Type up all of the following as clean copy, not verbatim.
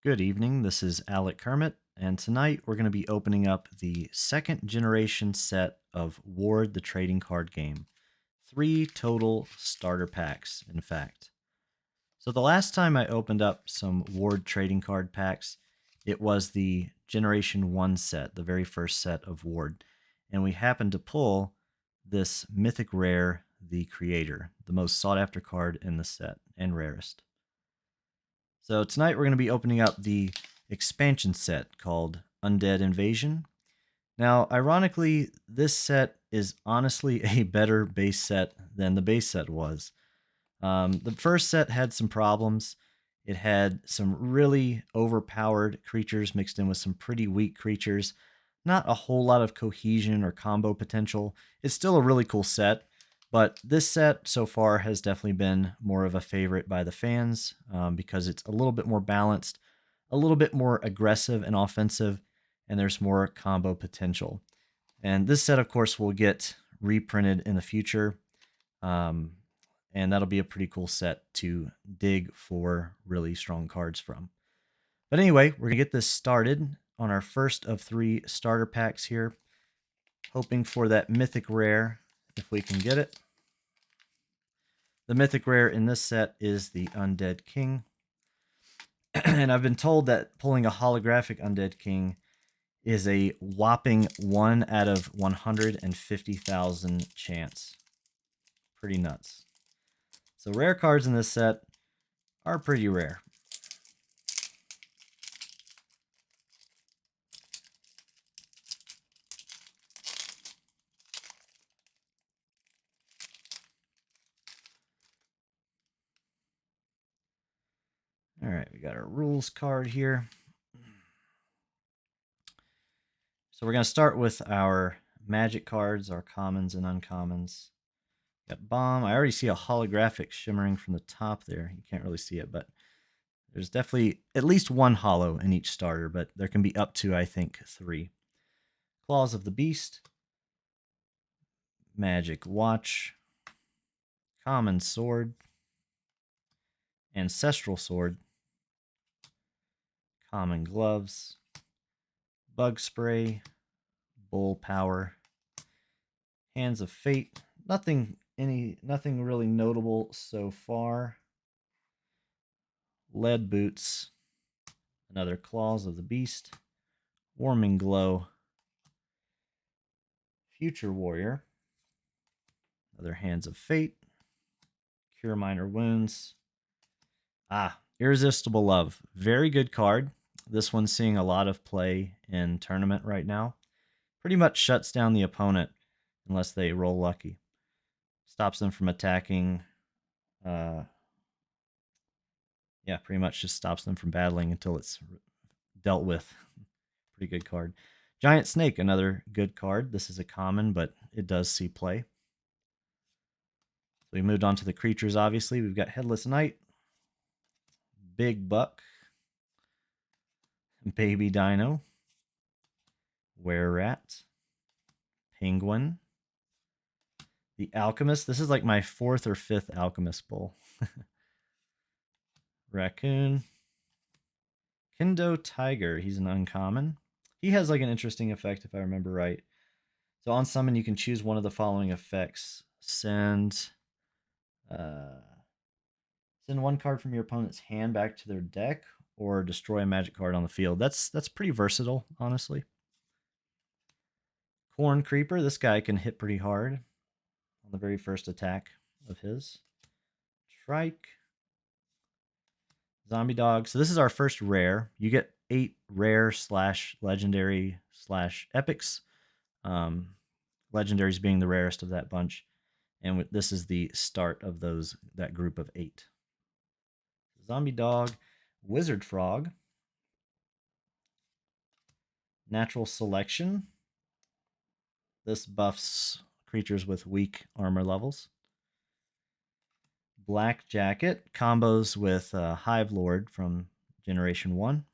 Good evening. This is Alec Kermit, and tonight we're going to be opening up the second generation set of Ward the Trading Card Game. 3 total starter packs, in fact. So, the last time I opened up some Ward trading card packs, it was the Generation 1 set, the very first set of Ward. And we happened to pull this Mythic Rare, the Creator, the most sought after card in the set and rarest. So tonight we're going to be opening up the expansion set called Undead Invasion. Now, ironically, this set is honestly a better base set than the base set was. The first set had some problems. It had some really overpowered creatures mixed in with some pretty weak creatures. Not a whole lot of cohesion or combo potential. It's still a really cool set, but this set so far has definitely been more of a favorite by the fans because it's a little bit more balanced, a little bit more aggressive and offensive, and there's more combo potential. And this set, of course, will get reprinted in the future. And that'll be a pretty cool set to dig for really strong cards from. But anyway, we're going to get this started on our first of 3 starter packs here. Hoping for that Mythic Rare, if we can get it. The Mythic Rare in this set is the Undead King. And I've been told that pulling a holographic Undead King is a whopping 1 out of 150,000 chance. Pretty nuts. So rare cards in this set are pretty rare. All right, we got our rules card here. So we're going to start with our magic cards, our commons and uncommons. Got Bomb. I already see a holographic shimmering from the top there. You can't really see it, but there's definitely at least 1 holo in each starter, but there can be up to, I think, 3. Claws of the Beast. Magic Watch. Common Sword. Ancestral Sword. Common Gloves. Bug Spray. Bull Power. Hands of Fate. Nothing really notable so far. Lead Boots. Another Claws of the Beast. Warming Glow. Future Warrior. Another Hands of Fate. Cure Minor Wounds. Irresistible Love. Very good card. This one's seeing a lot of play in tournament right now. Pretty much shuts down the opponent unless they roll lucky. Stops them from attacking. Pretty much just stops them from battling until it's dealt with. Pretty good card. Giant Snake, another good card. This is a common, but it does see play. So we moved on to the creatures, obviously. We've got Headless Knight, Big Buck, Baby Dino, Were-Rat, Penguin, the Alchemist. This is like my 4th or 5th Alchemist pull. Raccoon, Kendo Tiger. He's an uncommon. He has like an interesting effect if I remember right. So on summon, you can choose one of the following effects. Send 1 card from your opponent's hand back to their deck, or destroy a magic card on the field. That's pretty versatile, honestly. Corn Creeper. This guy can hit pretty hard on the very first attack of his. Trike. Zombie Dog. So this is our first rare. You get 8 rare / legendary / epics. Legendaries being the rarest of that bunch. And this is the start of that group of 8. Zombie Dog, Wizard Frog, Natural Selection. This buffs creatures with weak armor levels. Black Jacket combos with Hive Lord from Generation 1.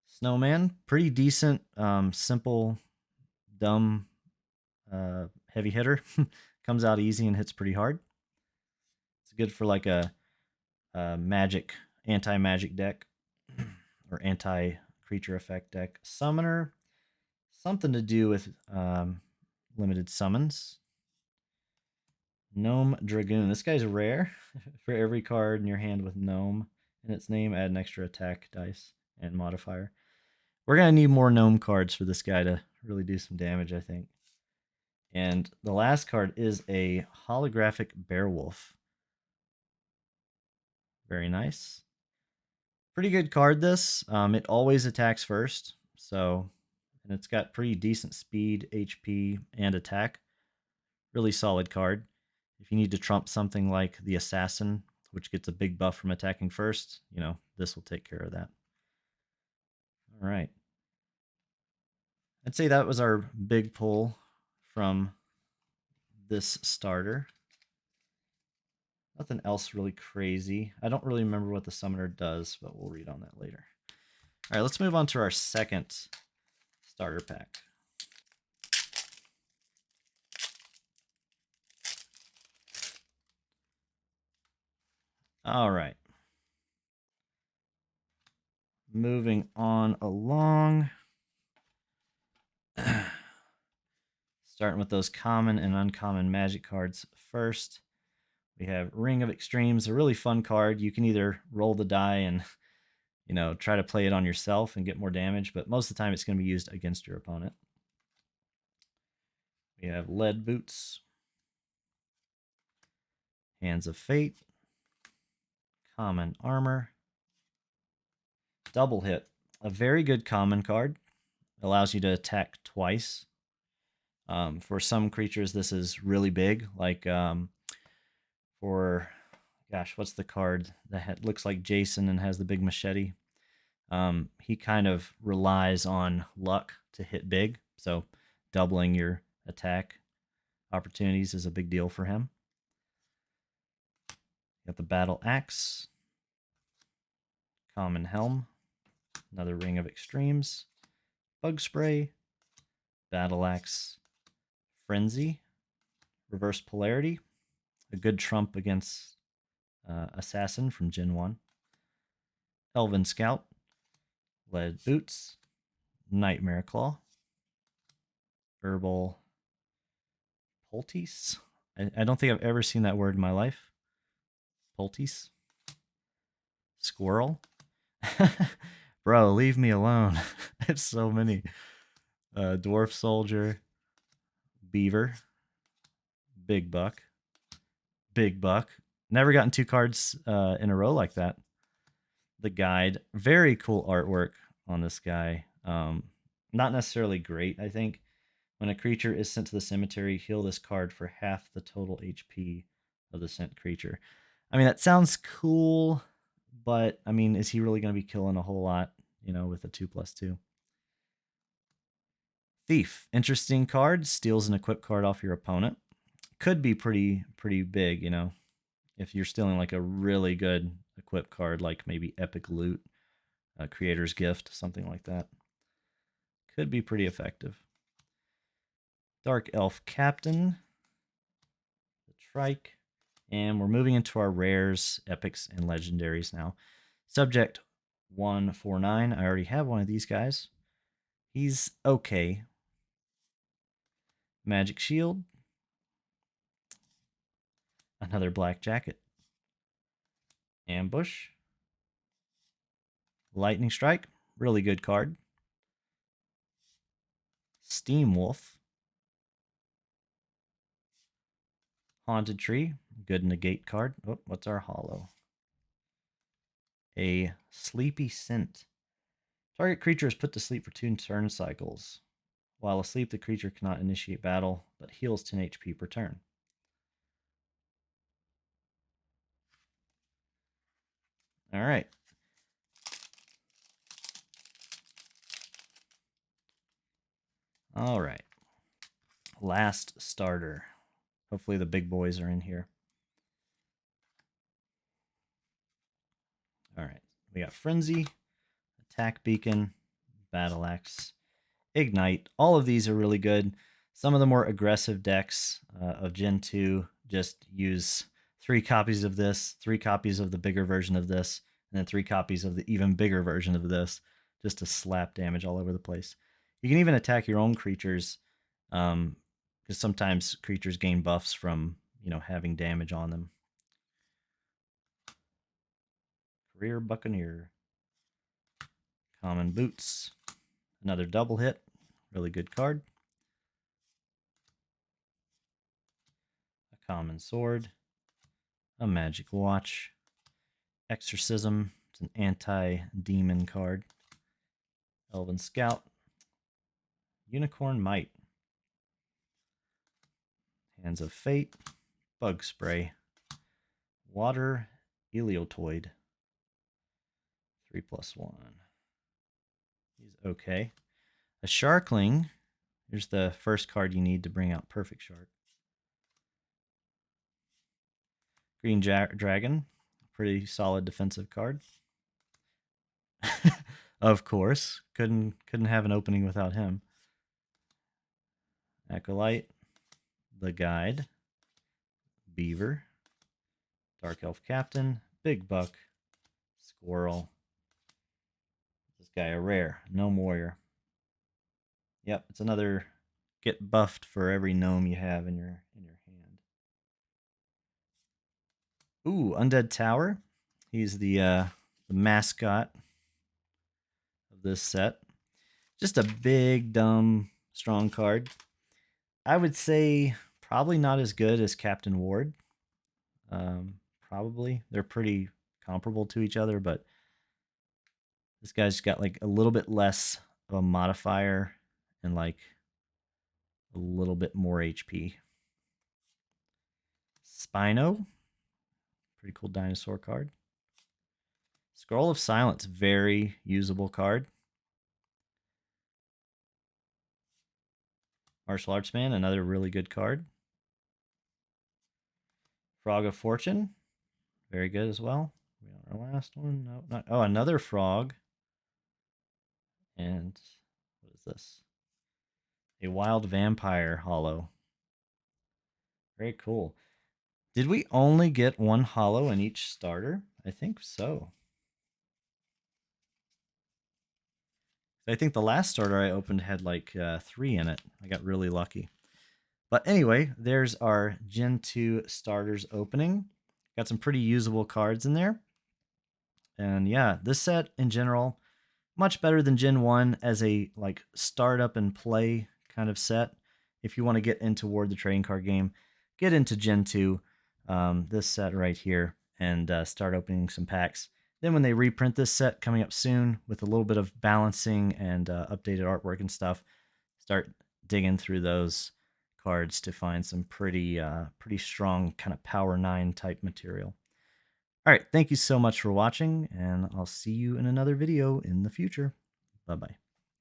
Snowman, pretty decent, simple, dumb, heavy hitter. Comes out easy and hits pretty hard. It's good for like a magic, anti-magic deck. or anti-creature effect deck. Summoner, something to do with limited summons. Gnome Dragoon. This guy's rare. For every card in your hand with Gnome in its name, add an extra attack dice and modifier. We're going to need more Gnome cards for this guy to really do some damage, I think. And the last card is a holographic Beowulf. Very nice. Pretty good card, this. It always attacks first, so, and it's got pretty decent speed, HP, and attack. Really solid card. If you need to trump something like the Assassin, which gets a big buff from attacking first, you know, this will take care of that. All right. I'd say that was our big pull from this starter. Nothing else really crazy. I don't really remember what the summoner does, but we'll read on that later. All right, let's move on to our second starter pack. All right. Moving on along. Starting with those common and uncommon magic cards first. We have Ring of Extremes, a really fun card. You can either roll the die and, you know, try to play it on yourself and get more damage, but most of the time it's going to be used against your opponent. We have Lead Boots, Hands of Fate, Common Armor, Double Hit, a very good common card. Allows you to attack twice. For some creatures, this is really big, like for, gosh, what's the card that looks like Jason and has the big machete? He kind of relies on luck to hit big, so doubling your attack opportunities is a big deal for him. You got the Battle Axe, Common Helm, another Ring of Extremes, Bug Spray, Battle Axe, Frenzy, Reverse Polarity, a good trump against Assassin from Gen 1, Elven Scout, Lead Boots, Nightmare Claw, Herbal Poultice. I don't think I've ever seen that word in my life. Poultice. Squirrel. Bro, leave me alone. It's so many. Dwarf Soldier. Beaver. Big Buck. Big Buck. Never gotten 2 cards in a row like that. The Guide. Very cool artwork on this guy. Not necessarily great, I think. When a creature is sent to the cemetery, heal this card for half the total HP of the sent creature. I mean, that sounds cool, but, I mean, is he really going to be killing a whole lot, you know, with a 2/2? Thief. Interesting card. Steals an equip card off your opponent. Could be pretty big, you know, if you're stealing like a really good equip card, like maybe Epic Loot, Creator's Gift, something like that. Could be pretty effective. Dark Elf Captain, the Trike, and we're moving into our rares, epics, and legendaries now. Subject 149, I already have one of these guys. He's okay. Magic Shield, another Black Jacket, Ambush, Lightning Strike, really good card. Steam Wolf, Haunted Tree, good negate card. Oh, what's our holo? A Sleepy Scent. Target creature is put to sleep for 2 turn cycles. While asleep, the creature cannot initiate battle, but heals 10 HP per turn. All right. All right. Last starter. Hopefully the big boys are in here. All right. We got Frenzy, Attack Beacon, Battle Axe, Ignite. All of these are really good. Some of the more aggressive decks of Gen 2 just use 3 copies of this, 3 copies of the bigger version of this, and then 3 copies of the even bigger version of this, just to slap damage all over the place. You can even attack your own creatures, because sometimes creatures gain buffs from, having damage on them. Career Buccaneer. Common Boots. Another double hit. Really good card. A Common Sword. A Magic Watch. Exorcism. It's an anti-demon card. Elven Scout. Unicorn Might. Hands of Fate. Bug Spray. Water Eliotoid. 3+1. He's okay. A Sharkling. Here's the first card you need to bring out Perfect Shark. Green Dragon. Pretty solid defensive card. Of course. Couldn't have an opening without him. Acolyte. The Guide. Beaver. Dark Elf Captain. Big Buck. Squirrel. This guy a rare. Gnome Warrior. Yep, it's another get buffed for every gnome you have in your hand. Ooh, Undead Tower. He's the mascot of this set. Just a big, dumb, strong card. I would say probably not as good as Captain Ward. Probably. They're pretty comparable to each other, but this guy's got like a little bit less of a modifier and like a little bit more HP. Spino. Pretty cool dinosaur card. Scroll of Silence. Very usable card. Martial Arts Man. Another really good card. Frog of Fortune. Very good as well. We got our last one. No, not. Oh, another frog. And what is this? A Wild Vampire Hollow. Very cool. Did we only get one hollow in each starter? I think so. I think the last starter I opened had like 3 in it. I got really lucky. But anyway, there's our Gen 2 starters opening. Got some pretty usable cards in there. And yeah, this set in general, much better than Gen 1 as a like start up and play kind of set. If you want to get into Ward the trading card game, get into Gen 2, this set right here, and start opening some packs. Then when they reprint this set coming up soon with a little bit of balancing and updated artwork and stuff, start digging through those cards to find some pretty strong kind of Power 9 type material. All right, thank you so much for watching, and I'll see you in another video in the future. Bye-bye.